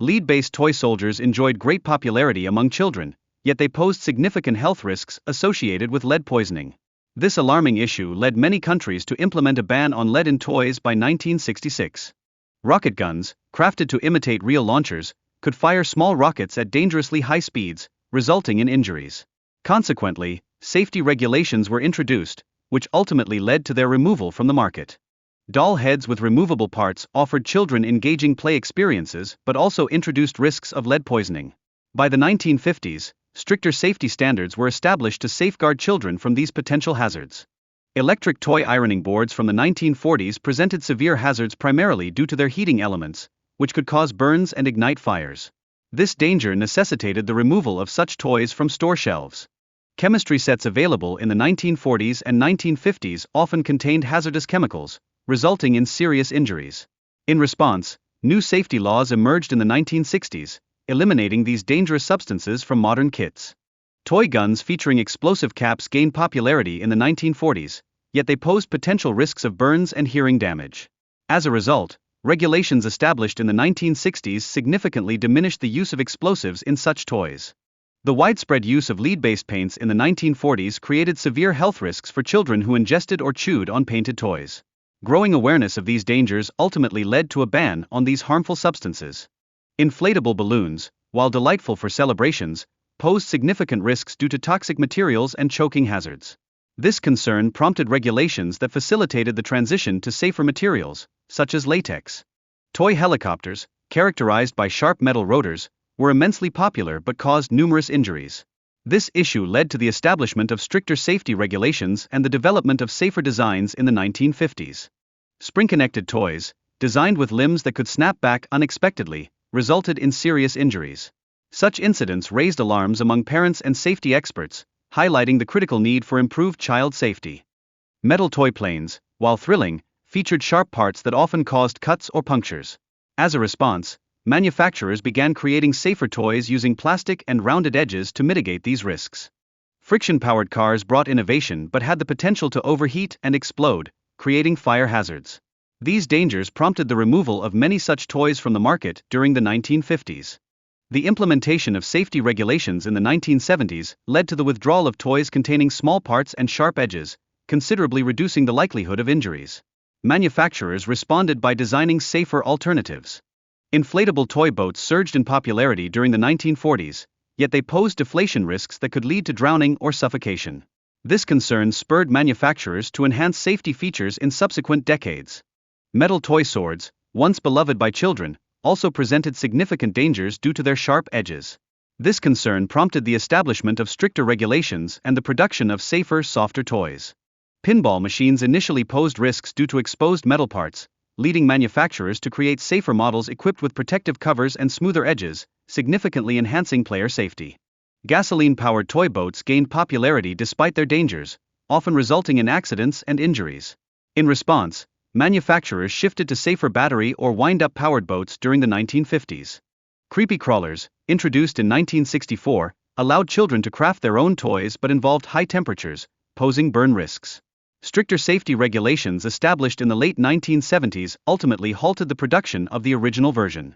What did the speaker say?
Lead-based toy soldiers enjoyed great popularity among children, yet they posed significant health risks associated with lead poisoning. This alarming issue led many countries to implement a ban on lead in toys by 1966. Rocket guns, crafted to imitate real launchers, could fire small rockets at dangerously high speeds, resulting in injuries. Consequently, safety regulations were introduced, which ultimately led to their removal from the market. Doll heads with removable parts offered children engaging play experiences but also introduced risks of lead poisoning. By the 1950s, stricter safety standards were established to safeguard children from these potential hazards. Electric toy ironing boards from the 1940s presented severe hazards primarily due to their heating elements, which could cause burns and ignite fires. This danger necessitated the removal of such toys from store shelves. Chemistry sets available in the 1940s and 1950s often contained hazardous chemicals, resulting in serious injuries. In response, new safety laws emerged in the 1960s, eliminating these dangerous substances from modern kits. Toy guns featuring explosive caps gained popularity in the 1940s, yet they posed potential risks of burns and hearing damage. As a result, regulations established in the 1960s significantly diminished the use of explosives in such toys. The widespread use of lead-based paints in the 1940s created severe health risks for children who ingested or chewed on painted toys. Growing awareness of these dangers ultimately led to a ban on these harmful substances. Inflatable balloons, while delightful for celebrations, posed significant risks due to toxic materials and choking hazards. This concern prompted regulations that facilitated the transition to safer materials, such as latex. Toy helicopters, characterized by sharp metal rotors, were immensely popular but caused numerous injuries. This issue led to the establishment of stricter safety regulations and the development of safer designs in the 1950s. Spring-connected toys, designed with limbs that could snap back unexpectedly, resulted in serious injuries. Such incidents raised alarms among parents and safety experts, highlighting the critical need for improved child safety. Metal toy planes, while thrilling, featured sharp parts that often caused cuts or punctures. As a response, manufacturers began creating safer toys using plastic and rounded edges to mitigate these risks. Friction-powered cars brought innovation but had the potential to overheat and explode, creating fire hazards. These dangers prompted the removal of many such toys from the market during the 1950s. The implementation of safety regulations in the 1970s led to the withdrawal of toys containing small parts and sharp edges, considerably reducing the likelihood of injuries. Manufacturers responded by designing safer alternatives. Inflatable toy boats surged in popularity during the 1940s, yet they posed deflation risks that could lead to drowning or suffocation. This concern spurred manufacturers to enhance safety features in subsequent decades. Metal toy swords, once beloved by children, also presented significant dangers due to their sharp edges. This concern prompted the establishment of stricter regulations and the production of safer, softer toys. Pinball machines initially posed risks due to exposed metal parts, leading manufacturers to create safer models equipped with protective covers and smoother edges, significantly enhancing player safety. Gasoline-powered toy boats gained popularity despite their dangers, often resulting in accidents and injuries. In response, manufacturers shifted to safer battery or wind-up powered boats during the 1950s. Creepy crawlers, introduced in 1964, allowed children to craft their own toys but involved high temperatures, posing burn risks. Stricter safety regulations established in the late 1970s ultimately halted the production of the original version.